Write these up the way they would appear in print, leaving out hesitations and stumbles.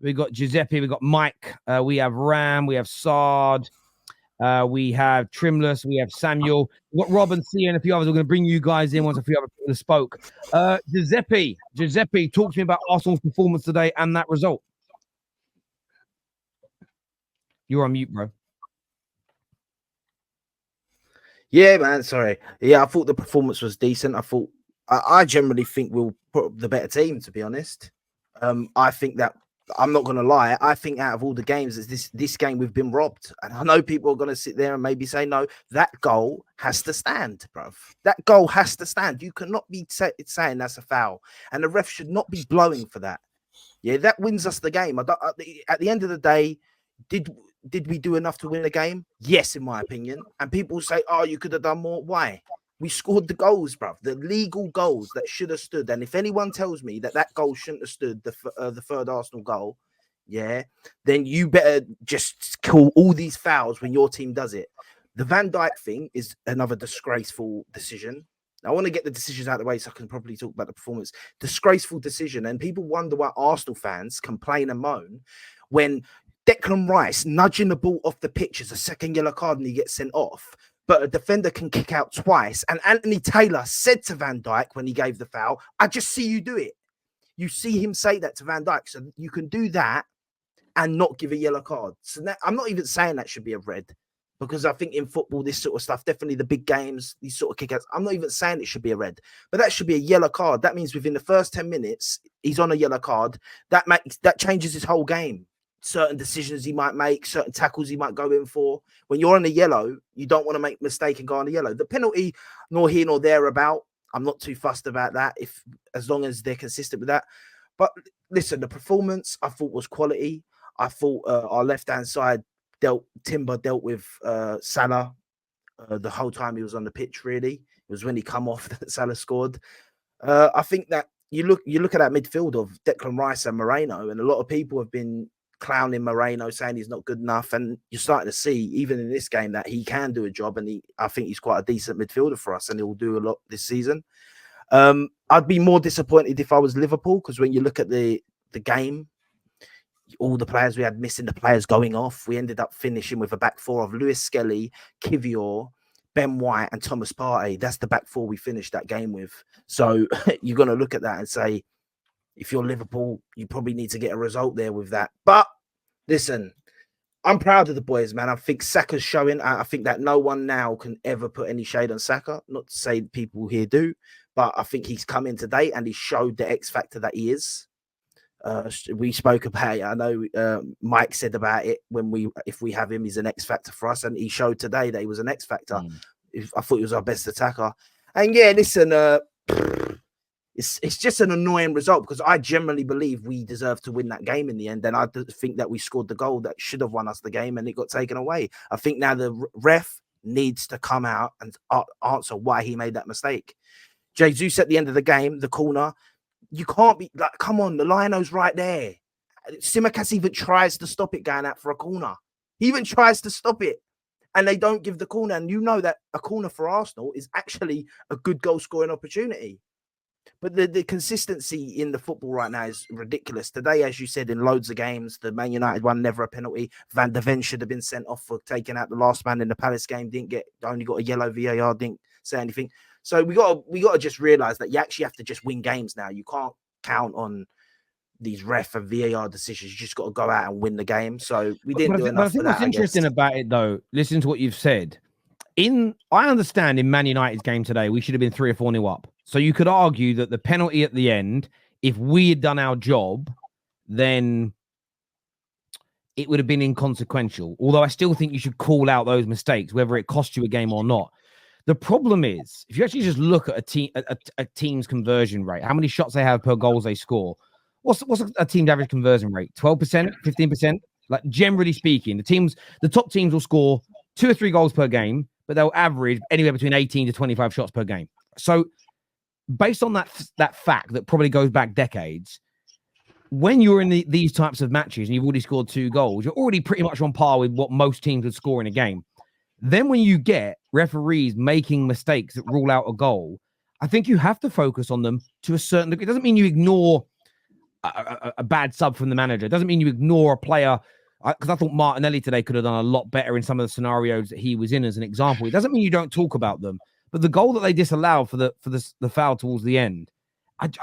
We got Giuseppe. We got Mike. We have Ram. We have Sard. We have Trimless. We have Samuel. We've got Rob and C and a few others. We're going to bring you guys in once a few other people have spoke. Giuseppe, talk to me about Arsenal's performance today and that result. You're on mute, bro. Yeah, man. Sorry. Yeah, I thought the performance was decent. I generally think we'll put up the better team, to be honest. I think that I'm not going to lie. I think out of all the games, this game we've been robbed. And I know people are going to sit there and maybe say, no, that goal has to stand, bro. That goal has to stand. You cannot be saying that's a foul. And the ref should not be blowing for that. Yeah, that wins us the game. At the end of the day, did we do enough to win the game? Yes, in my opinion. And people say, oh, you could have done more. Why? We scored the goals, bruv, the legal goals that should have stood. And if anyone tells me that goal shouldn't have stood, the third Arsenal goal, yeah, then you better just call all these fouls when your team does it. The Van Dijk thing is another disgraceful decision. I want to get the decisions out of the way so I can properly talk about the performance. Disgraceful decision. And people wonder why Arsenal fans complain and moan when Declan Rice nudging the ball off the pitch is a second yellow card and he gets sent off. But a defender can kick out twice. And Anthony Taylor said to Van Dijk when he gave the foul, I just see you do it. You see him say that to Van Dijk. So you can do that and not give a yellow card. So I'm not even saying that should be a red, because I think in football, this sort of stuff, definitely the big games, these sort of kickouts, I'm not even saying it should be a red, but that should be a yellow card. That means within the first 10 minutes, he's on a yellow card. That changes his whole game. Certain decisions he might make, certain tackles he might go in for. When you're on a yellow, you don't want to make a mistake and go on a yellow. The penalty, nor here nor there about. I'm not too fussed about that, as long as they're consistent with that. But listen, the performance I thought was quality. I thought our left-hand side Timber dealt with Salah the whole time he was on the pitch. Really, it was when he come off that Salah scored. I think that you look at that midfield of Declan Rice and Moreno, and a lot of people have been clowning Moreno, saying he's not good enough, and you're starting to see even in this game that he can do a job, and I think he's quite a decent midfielder for us, and he'll do a lot this season. I'd be more disappointed if I was Liverpool, because when you look at the game, all the players we had missing, the players going off, we ended up finishing with a back four of Lewis Skelly, Kivior, Ben White, and Thomas Partey. That's the back four we finished that game with. So you're going to look at that and say, if you're Liverpool, you probably need to get a result there with that. But listen, I'm proud of the boys, man. I think Saka's showing. I think that no one now can ever put any shade on Saka. Not to say people here do, but I think he's come in today and he showed the X factor that he is. We spoke about it. I know Mike said about it if we have him, he's an X factor for us, and he showed today that he was an X factor. I thought he was our best attacker. And yeah, listen, it's just an annoying result, because I generally believe we deserve to win that game in the end. And I think that we scored the goal that should have won us the game, and it got taken away. I think now the ref needs to come out and answer why he made that mistake. Jesus at the end of the game, the corner, you can't be like, come on, the lino's right there. Tsimikas even tries to stop it going out for a corner. He even tries to stop it, and they don't give the corner. And you know that a corner for Arsenal is actually a good goal scoring opportunity. But the consistency in the football right now is ridiculous. Today, as you said, in loads of games, the Man United one, never a penalty. Van de Ven should have been sent off for taking out the last man in the Palace game. Only got a yellow VAR, didn't say anything. So we got to just realize that you actually have to just win games now. You can't count on these ref and VAR decisions. You just got to go out and win the game. So we didn't do enough for that. What's interesting about it, though, listen to what you've said. I understand in Man United's game today, we should have been 3 or 4-0 up. So you could argue that the penalty at the end, if we had done our job, then it would have been inconsequential. Although I still think you should call out those mistakes, whether it cost you a game or not. The problem is, if you actually just look at a team's conversion rate, how many shots they have per goals they score, what's a team's average conversion rate? 12%, 15%? Like, generally speaking, the top teams will score 2 or 3 goals per game, but they'll average anywhere between 18 to 25 shots per game. So based on that fact that probably goes back decades, when you're in these types of matches and you've already scored 2 goals, you're already pretty much on par with what most teams would score in a game. Then when you get referees making mistakes that rule out a goal, I think you have to focus on them to a certain degree. It doesn't mean you ignore a bad sub from the manager. It doesn't mean you ignore a player. Because I thought Martinelli today could have done a lot better in some of the scenarios that he was in as an example. It doesn't mean you don't talk about them. But the goal that they disallowed for the foul towards the end, it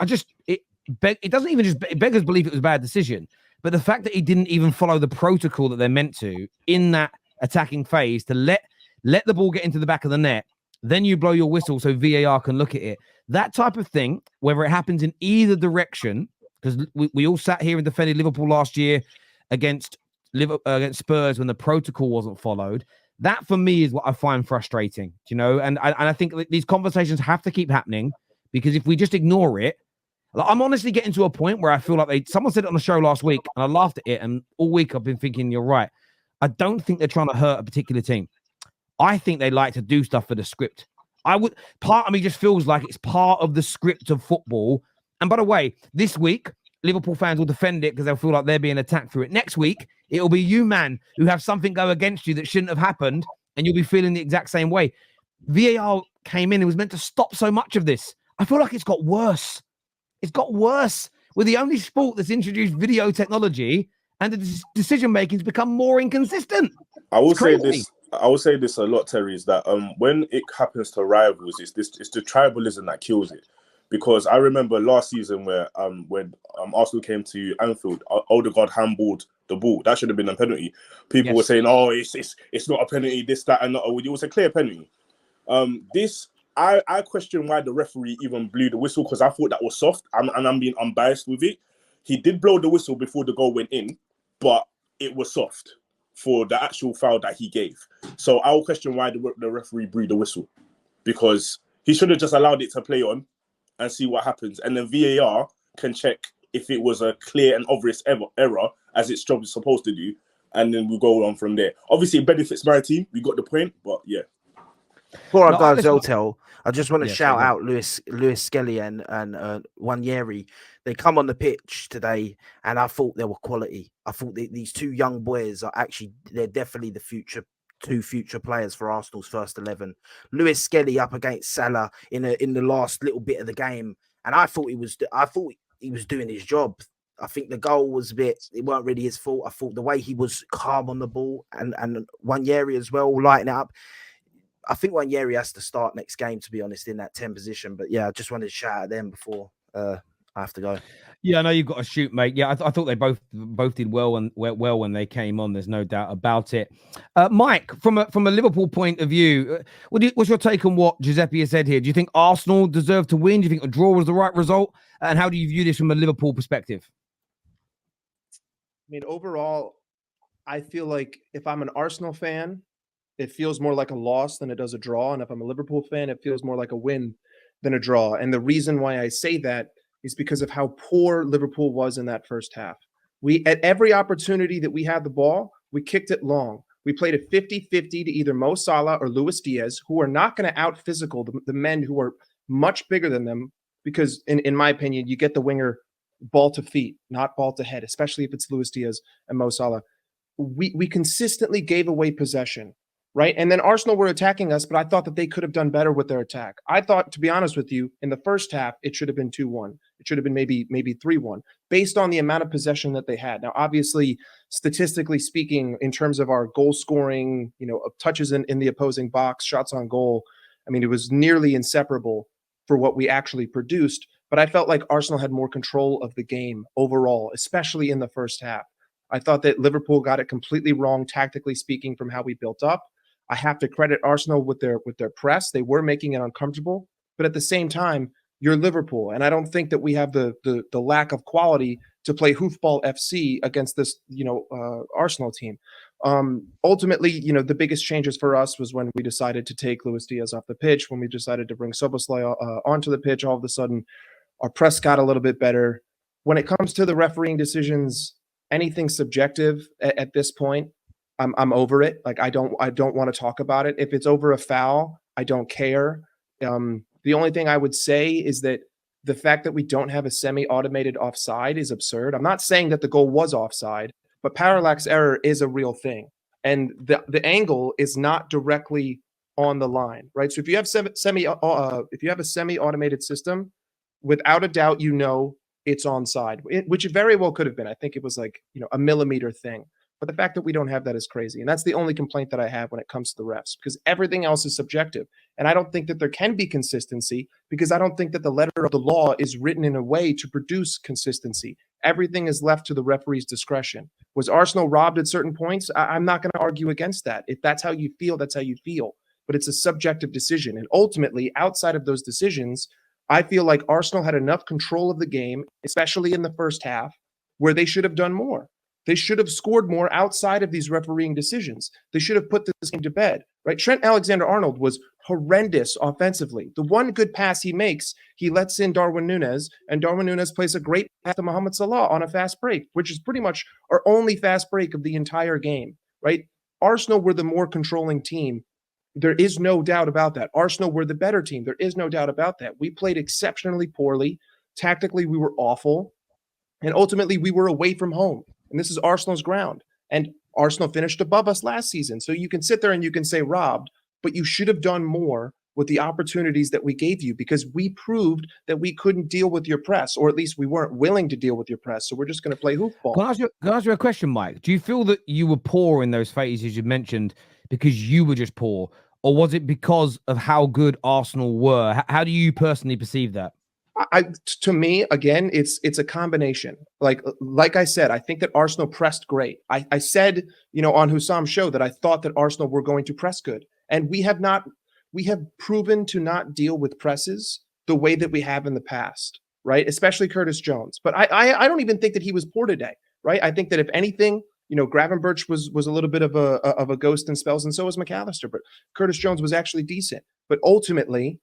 doesn't even just, it beggars belief it was a bad decision. But the fact that he didn't even follow the protocol that they're meant to in that attacking phase to let the ball get into the back of the net, then you blow your whistle so VAR can look at it. That type of thing, whether it happens in either direction, because we all sat here and defended Liverpool last year against Spurs when the protocol wasn't followed. That for me is what I find frustrating, you know, and I think these conversations have to keep happening, because if we just ignore it, like, I'm honestly getting to a point where I feel like someone said it on the show last week and I laughed at it, and all week I've been thinking, you're right. I don't think they're trying to hurt a particular team. I think they like to do stuff for the script. Part of me just feels like it's part of the script of football. And by the way, this week, Liverpool fans will defend it because they'll feel like they're being attacked through it. Next week, it'll be you, man, who have something go against you that shouldn't have happened, and you'll be feeling the exact same way. VAR came in and was meant to stop so much of this. I feel like it's got worse. It's got worse. We're the only sport that's introduced video technology, and the decision-making's become more inconsistent. I will say this a lot, Terry, is that when it happens to rivals, it's the tribalism that kills it. Because I remember last season where when Arsenal came to Anfield, Odegaard handballed the ball. That should have been a penalty. People were saying, "Oh, it's not a penalty. This, that, and that." It was a clear penalty. I question why the referee even blew the whistle, because I thought that was soft, and I'm being unbiased with it. He did blow the whistle before the goal went in, but it was soft for the actual foul that he gave. So I will question why the referee blew the whistle, because he should have just allowed it to play on and see what happens. And then VAR can check if it was a clear and obvious error, as its job is supposed to do. And then we'll go on from there. Obviously, it benefits my team. We got the point, but yeah. Before I go, Zoltel, I just want to shout out Lewis Skelly and Wanyeri. They come on the pitch today, and I thought they were quality. I thought these two young boys are they're definitely the two future players for Arsenal's first 11. Lewis Skelly up against Salah in the last little bit of the game, and I thought he was doing his job. I think the goal was it weren't really his fault. I thought the way he was calm on the ball, and Wanyeri as well, lighting it up. I think Wanyeri has to start next game, to be honest, in that 10 position. But yeah, I just wanted to shout at them before I have to go. Yeah, I know you've got to shoot, mate. Yeah, I thought they both did well when they came on. There's no doubt about it. Mike, from a Liverpool point of view, what's your take on what Giuseppe has said here? Do you think Arsenal deserved to win? Do you think a draw was the right result? And how do you view this from a Liverpool perspective? I mean, overall, I feel like if I'm an Arsenal fan, it feels more like a loss than it does a draw. And if I'm a Liverpool fan, it feels more like a win than a draw. And the reason why I say that is because of how poor Liverpool was in that first half. At every opportunity that we had the ball, we kicked it long. We played a 50-50 to either Mo Salah or Luis Diaz, who are not going to out physical the men who are much bigger than them, because in my opinion, you get the winger ball to feet, not ball to head, especially if it's Luis Diaz and Mo Salah. We consistently gave away possession. Right. And then Arsenal were attacking us, but I thought that they could have done better with their attack. I thought, to be honest with you, in the first half, it should have been 2-1. It should have been maybe 3-1 based on the amount of possession that they had. Now, obviously, statistically speaking, in terms of our goal scoring, touches in the opposing box, shots on goal, I mean, it was nearly inseparable for what we actually produced. But I felt like Arsenal had more control of the game overall, especially in the first half. I thought that Liverpool got it completely wrong, tactically speaking, from how we built up. I have to credit Arsenal with their press. They were making it uncomfortable, but at the same time, you're Liverpool, and I don't think that we have the lack of quality to play hoofball FC against this Arsenal team. Ultimately, the biggest changes for us was when we decided to take Luis Diaz off the pitch, when we decided to bring Szoboszlai onto the pitch. All of a sudden, our press got a little bit better. When it comes to the refereeing decisions, anything subjective at this point, I'm over it. Like I don't want to talk about it. If it's over a foul, I don't care. The only thing I would say is that the fact that we don't have a semi-automated offside is absurd. I'm not saying that the goal was offside, but parallax error is a real thing, and the angle is not directly on the line, right? So if you have if you have a semi-automated system, without a doubt, it's onside, which it very well could have been. I think it was like, a millimeter thing. But the fact that we don't have that is crazy. And that's the only complaint that I have when it comes to the refs, because everything else is subjective. And I don't think that there can be consistency, because I don't think that the letter of the law is written in a way to produce consistency. Everything is left to the referee's discretion. Was Arsenal robbed at certain points? I'm not going to argue against that. If that's how you feel, that's how you feel. But it's a subjective decision. And ultimately, outside of those decisions, I feel like Arsenal had enough control of the game, especially in the first half, where they should have done more. They should have scored more outside of these refereeing decisions. They should have put this game to bed, right? Trent Alexander-Arnold was horrendous offensively. The one good pass he makes, he lets in Darwin Núñez, and Darwin Núñez plays a great pass to Mohamed Salah on a fast break, which is pretty much our only fast break of the entire game, right? Arsenal were the more controlling team. There is no doubt about that. Arsenal were the better team. There is no doubt about that. We played exceptionally poorly. Tactically, we were awful. And ultimately, we were away from home. And this is Arsenal's ground. And Arsenal finished above us last season. So you can sit there and you can say robbed, but you should have done more with the opportunities that we gave you, because we proved that we couldn't deal with your press, or at least we weren't willing to deal with your press. So we're just going to play hoofball. Can I ask you a question, Mike? Do you feel that you were poor in those phases you mentioned because you were just poor? Or was it because of how good Arsenal were? How do you personally perceive that? To me, again, it's a combination. Like I said, I think that Arsenal pressed great. I said, on Hussam's show that I thought that Arsenal were going to press good. And we have proven to not deal with presses the way that we have in the past, right? Especially Curtis Jones. But I don't even think that he was poor today, right? I think that if anything, Gravenberch was a little bit of a ghost in spells, and so was McAllister. But Curtis Jones was actually decent. But ultimately,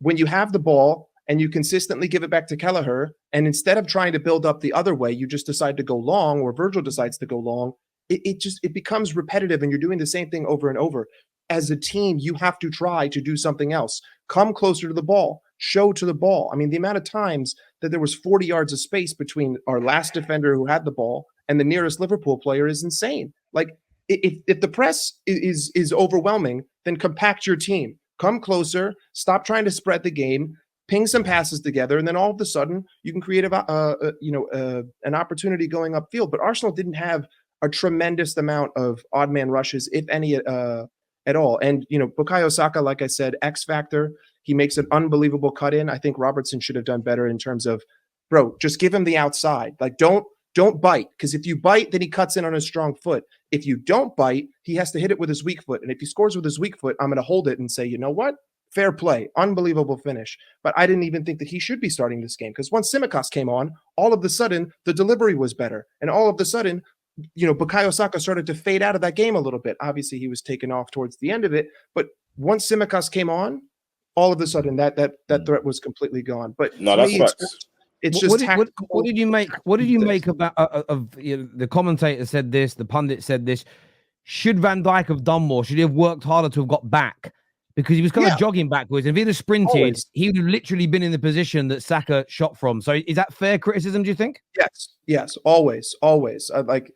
when you have the ball and you consistently give it back to Kelleher, and instead of trying to build up the other way, you just decide to go long, or Virgil decides to go long, it becomes repetitive, and you're doing the same thing over and over. As a team, you have to try to do something else. Come closer to the ball. Show to the ball. I mean, the amount of times that there was 40 yards of space between our last defender who had the ball and the nearest Liverpool player is insane. Like, if the press is overwhelming, then compact your team. Come closer. Stop trying to spread the game. Ping some passes together, and then all of a sudden you can create an opportunity going upfield. But Arsenal didn't have a tremendous amount of odd man rushes, if any, at all. And Bukayo Saka, like I said, X factor. He makes an unbelievable cut in. I think Robertson should have done better in terms of, bro, just give him the outside. Like, don't bite, because if you bite, then he cuts in on his strong foot. If you don't bite, he has to hit it with his weak foot. And if he scores with his weak foot, I'm going to hold it and say, you know what? Fair play, unbelievable finish. But I didn't even think that he should be starting this game, because once Tsimikas came on, all of a sudden the delivery was better, and all of a sudden, Bukayo Saka started to fade out of that game a little bit. Obviously, he was taken off towards the end of it, but once Tsimikas came on, all of a sudden that threat was completely gone. But no, that's facts. It's just what did you make? What did you make about the commentator said this, the pundit said this? Should Van Dijk have done more? Should he have worked harder to have got back? Because he was kind of jogging backwards. And if he'd have sprinted, he would have literally been in the position that Saka shot from. So is that fair criticism, do you think? Yes, always. Like,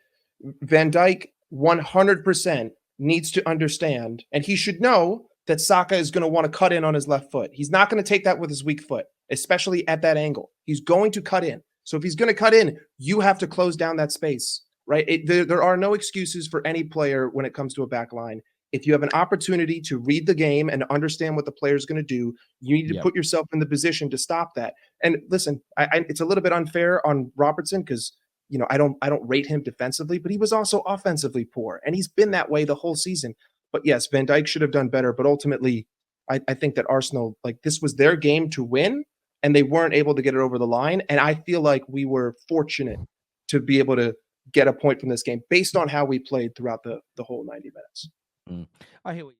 Van Dijk 100% needs to understand, and he should know that Saka is going to want to cut in on his left foot. He's not going to take that with his weak foot, especially at that angle. He's going to cut in. So if he's going to cut in, you have to close down that space, right? There are no excuses for any player when it comes to a back line. If you have an opportunity to read the game and understand what the player is going to do, you need to put yourself in the position to stop that. And listen, it's a little bit unfair on Robertson, because I don't rate him defensively, but he was also offensively poor, and he's been that way the whole season. But yes, Van Dijk should have done better. But ultimately, I think that Arsenal, like, this was their game to win, and they weren't able to get it over the line. And I feel like we were fortunate to be able to get a point from this game based on how we played throughout the whole 90 minutes. I hear what